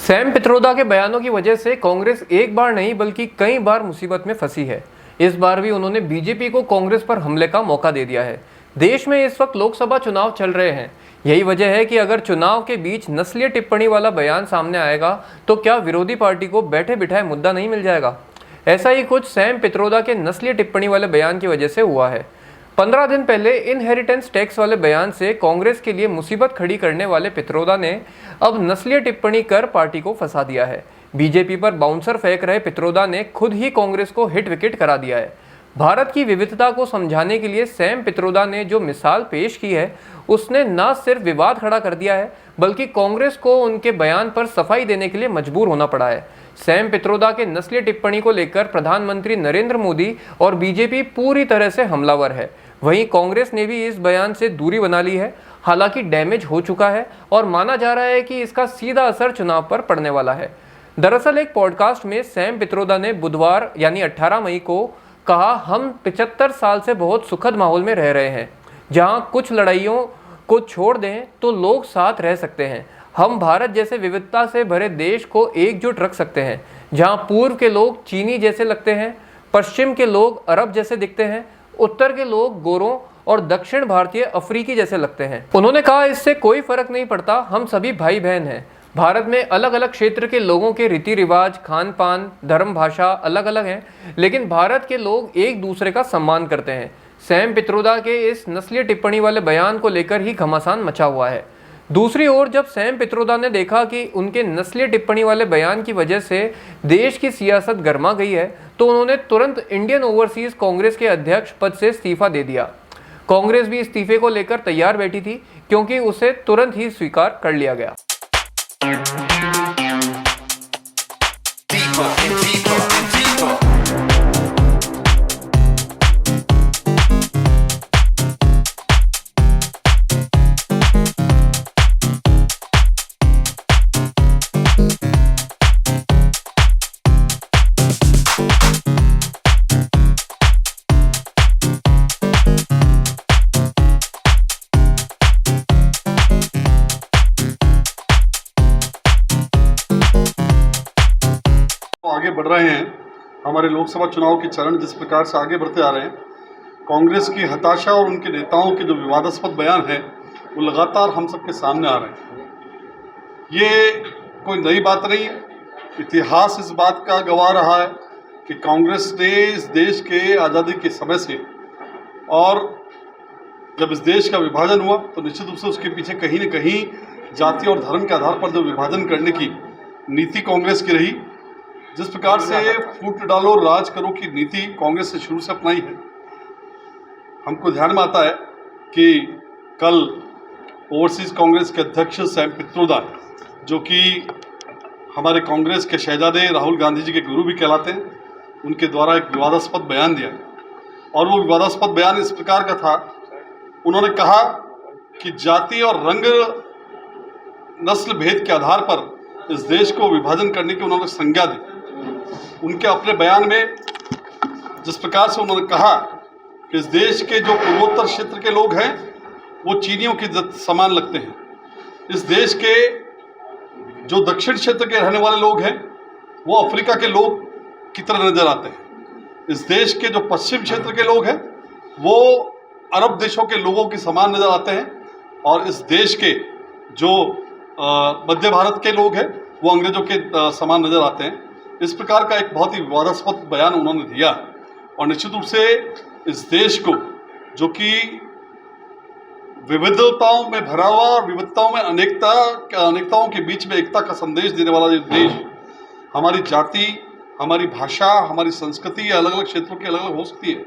Sam Pitroda के बयानों की वजह से कांग्रेस एक बार नहीं बल्कि कई बार मुसीबत में फंसी है। इस बार भी उन्होंने बीजेपी को कांग्रेस पर हमले का मौका दे दिया है। देश में इस वक्त लोकसभा चुनाव चल रहे हैं। यही वजह है कि अगर चुनाव के बीच नस्लीय टिप्पणी वाला बयान सामने आएगा तो क्या विरोधी पार्टी को बैठे बिठाए मुद्दा नहीं मिल जाएगा। ऐसा ही कुछ सैम पित्रोदा के नस्लीय टिप्पणी वाले बयान की वजह से हुआ है। 15 दिन पहले इनहेरिटेंस टैक्स वाले बयान से कांग्रेस के लिए मुसीबत खड़ी करने वाले पित्रोदा ने अब नस्लीय टिप्पणी कर पार्टी को फंसा दिया है। बीजेपी पर बाउंसर फेंक रहे पित्रोदा ने खुद ही कांग्रेस को हिट विकेट करा दिया है। भारत की विविधता को समझाने के लिए सैम पित्रोदा ने जो मिसाल पेश की है उसने न सिर्फ विवाद खड़ा कर दिया है बल्कि कांग्रेस को उनके बयान पर सफाई देने के लिए मजबूर होना पड़ा है। सैम पित्रोदा के नस्लीय टिप्पणी को लेकर प्रधानमंत्री नरेंद्र मोदी और बीजेपी पूरी तरह से हमलावर है। वहीं कांग्रेस ने भी इस बयान से दूरी बना ली है। हालांकि डैमेज हो चुका है और माना जा रहा है कि इसका सीधा असर चुनाव पर पड़ने वाला है। दरअसल एक पॉडकास्ट में सैम पित्रोदा ने बुधवार यानी 18 मई को कहा, हम 75 साल से बहुत सुखद माहौल में रह रहे हैं जहां कुछ लड़ाइयों को छोड़ दें तो लोग साथ रह सकते हैं। हम भारत जैसे विविधता से भरे देश को एकजुट रख सकते हैं जहां पूर्व के लोग चीनी जैसे लगते हैं, पश्चिम के लोग अरब जैसे दिखते हैं, उत्तर के लोग गोरों और दक्षिण भारतीय अफ्रीकी जैसे लगते हैं। उन्होंने कहा, इससे कोई फर्क नहीं पड़ता, हम सभी भाई बहन हैं। भारत में अलग अलग क्षेत्र के लोगों के रीति रिवाज, खान पान, धर्म, भाषा अलग अलग हैं, लेकिन भारत के लोग एक दूसरे का सम्मान करते हैं। सैम पित्रोदा के इस नस्लीय टिप्पणी वाले बयान को लेकर ही घमासान मचा हुआ है। दूसरी ओर जब सैम पित्रोदा ने देखा कि उनके नस्लीय टिप्पणी वाले बयान की वजह से देश की सियासत गर्मा गई है तो उन्होंने तुरंत इंडियन ओवरसीज कांग्रेस के अध्यक्ष पद से इस्तीफा दे दिया। कांग्रेस भी इस्तीफे को लेकर तैयार बैठी थी क्योंकि उसे तुरंत ही स्वीकार कर लिया गया। आगे बढ़ रहे हैं। हमारे लोकसभा चुनाव के चरण जिस प्रकार से आगे बढ़ते आ रहे हैं, कांग्रेस की हताशा और उनके नेताओं के जो विवादास्पद बयान हैं वो लगातार हम सबके सामने आ रहे हैं। ये कोई नई बात नहीं है। इतिहास इस बात का गवाह रहा है कि कांग्रेस ने इस देश के आज़ादी के समय से और जब इस देश का विभाजन हुआ तो निश्चित रूप से उसके पीछे कहीं न कहीं जाति और धर्म के आधार पर जो विभाजन करने की नीति कांग्रेस की रही, जिस प्रकार से फूट डालो राज करो की नीति कांग्रेस ने शुरू से अपनाई है। हमको ध्यान में आता है कि कल ओवरसीज कांग्रेस के अध्यक्ष सैम पित्रोदा, जो कि हमारे कांग्रेस के शहजादे राहुल गांधी जी के गुरु भी कहलाते हैं, उनके द्वारा एक विवादास्पद बयान दिया और वो विवादास्पद बयान इस प्रकार का था। उन्होंने कहा कि जाति और रंग नस्ल भेद के आधार पर इस देश को विभाजन करने की उन्होंने संज्ञा दी। उनके अपने बयान में जिस प्रकार से उन्होंने कहा कि इस देश के जो पूर्वोत्तर क्षेत्र के लोग हैं वो चीनियों के समान लगते हैं, इस देश के जो दक्षिण क्षेत्र के रहने वाले लोग हैं वो अफ्रीका के लोग की तरह नजर आते हैं, इस देश के जो पश्चिम क्षेत्र के लोग हैं वो अरब देशों के लोगों के समान नजर आते हैं और इस देश के जो मध्य भारत के लोग हैं वो अंग्रेजों के समान नजर आते हैं। इस प्रकार का एक बहुत ही विवादास्पद बयान उन्होंने दिया और निश्चित रूप से इस देश को, जो कि विविधताओं में भरा हुआ और विविधताओं में अनेकताओं के बीच में एकता का संदेश देने वाला ये देश, हमारी जाति, हमारी भाषा, हमारी संस्कृति अलग अलग क्षेत्रों की अलग अलग हो सकती है,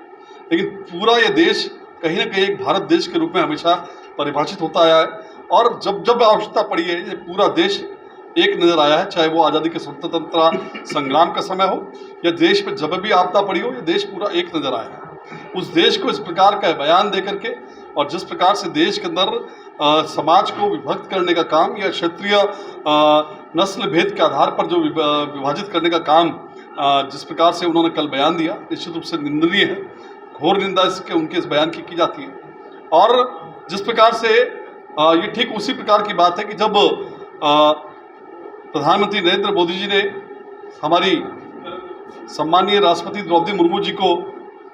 लेकिन पूरा ये देश कहीं ना कहीं एक भारत देश के रूप में हमेशा परिभाषित होता आया है और जब जब आवश्यकता पड़ी है ये पूरा देश एक नज़र आया है। चाहे वो आज़ादी के स्वतंत्रता संग्राम का समय हो या देश में जब भी आपदा पड़ी हो, ये देश पूरा एक नज़र आया है। उस देश को इस प्रकार का बयान दे करके और जिस प्रकार से देश के अंदर समाज को विभक्त करने का काम या क्षेत्रीय नस्ल भेद के आधार पर जो विभाजित करने का काम जिस प्रकार से उन्होंने कल बयान दिया, निश्चित रूप से निंदनीय है। घोर निंदा इसके उनके इस बयान की जाती है। और जिस प्रकार से ये ठीक उसी प्रकार की बात है कि जब प्रधानमंत्री नरेंद्र मोदी जी ने हमारी सम्मानीय राष्ट्रपति द्रौपदी मुर्मू जी को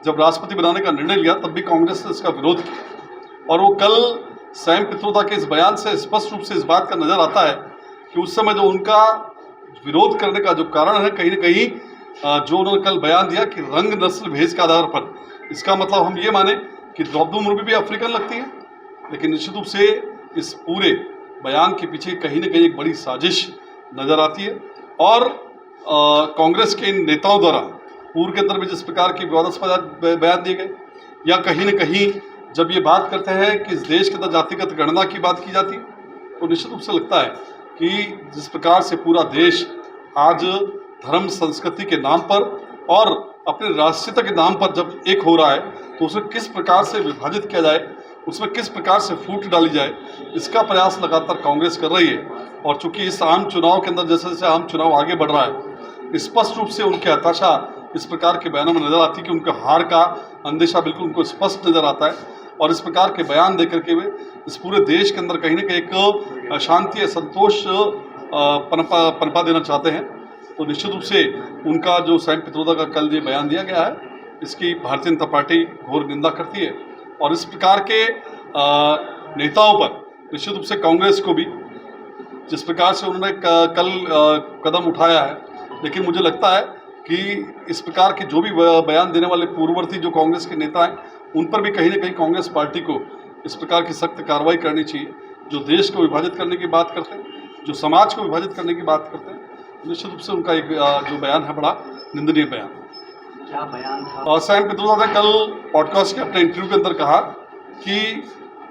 जब राष्ट्रपति बनाने का निर्णय लिया तब भी कांग्रेस ने इसका विरोध किया। और वो कल सैम पित्रोदा के इस बयान से स्पष्ट रूप से इस बात का नज़र आता है कि उस समय जो उनका विरोध करने का जो कारण है, कहीं न कहीं जो उन्होंने कल बयान दिया कि रंग नस्ल भेद के आधार पर, इसका मतलब हम ये माने कि द्रौपदी मुर्मू भी अफ्रीकन लगती है। लेकिन निश्चित रूप से इस पूरे बयान के पीछे कहीं न कहीं एक बड़ी साजिश नज़र आती है। और कांग्रेस के इन नेताओं द्वारा पूर्व के अंदर भी जिस प्रकार के विवादास्पद बयान दिए गए, या कहीं न कहीं जब ये बात करते हैं कि इस देश के अंदर जातिगत गणना की बात की जाती है, तो निश्चित रूप से लगता है कि जिस प्रकार से पूरा देश आज धर्म संस्कृति के नाम पर और अपने राष्ट्रीयता के नाम पर जब एक हो रहा है, तो उसे किस प्रकार से विभाजित किया जाए, उसमें किस प्रकार से फूट डाली जाए, इसका प्रयास लगातार कांग्रेस कर रही है। और चूंकि इस आम चुनाव के अंदर जैसे जैसे आम चुनाव आगे बढ़ रहा है, स्पष्ट रूप से उनकी हताशा इस प्रकार के बयानों में नजर आती है कि उनके हार का अंदेशा बिल्कुल उनको स्पष्ट नजर आता है। और इस प्रकार के बयान देकर के वे इस पूरे देश के अंदर कहीं न कहीं एक शांति या संतोष पनपा देना चाहते हैं। तो निश्चित रूप से उनका जो सैम पित्रोदा का कल ये बयान दिया गया है, इसकी भारतीय जनता पार्टी घोर निंदा करती है। और इस प्रकार के नेताओं पर निश्चित रूप से कांग्रेस को भी जिस प्रकार से उन्होंने कल कदम उठाया है, लेकिन मुझे लगता है कि इस प्रकार के जो भी बयान देने वाले पूर्ववर्ती जो कांग्रेस के नेता हैं, उन पर भी कहीं न कहीं कांग्रेस पार्टी को इस प्रकार की सख्त कार्रवाई करनी चाहिए। जो देश को विभाजित करने की बात करते हैं, जो समाज को विभाजित करने की बात करते हैं, निश्चित रूप से उनका एक जो बयान है बड़ा निंदनीय बयान। क्या बयान था? सैम पित्रोदा ने कल पॉडकास्ट के अपने इंटरव्यू के अंदर कहा कि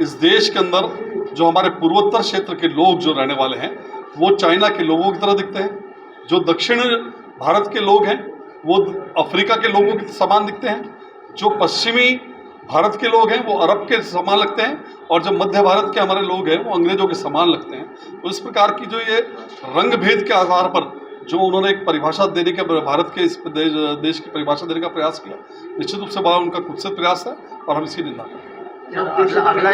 इस देश के अंदर जो हमारे पूर्वोत्तर क्षेत्र के लोग जो रहने वाले हैं, वो चाइना के लोगों की तरह दिखते हैं। जो दक्षिण भारत के लोग हैं वो अफ्रीका के लोगों के समान दिखते हैं। जो पश्चिमी भारत के लोग हैं वो अरब के समान लगते हैं, और जो मध्य भारत के हमारे लोग हैं वो अंग्रेजों के समान लगते हैं। तो इस प्रकार की जो ये रंग भेद के आधार पर जो उन्होंने एक परिभाषा देने के, भारत के इस देश की परिभाषा देने का प्रयास किया, निश्चित रूप से बड़ा उनका कुत्सित प्रयास है और हम इसकी निंदा करते हैं। अगला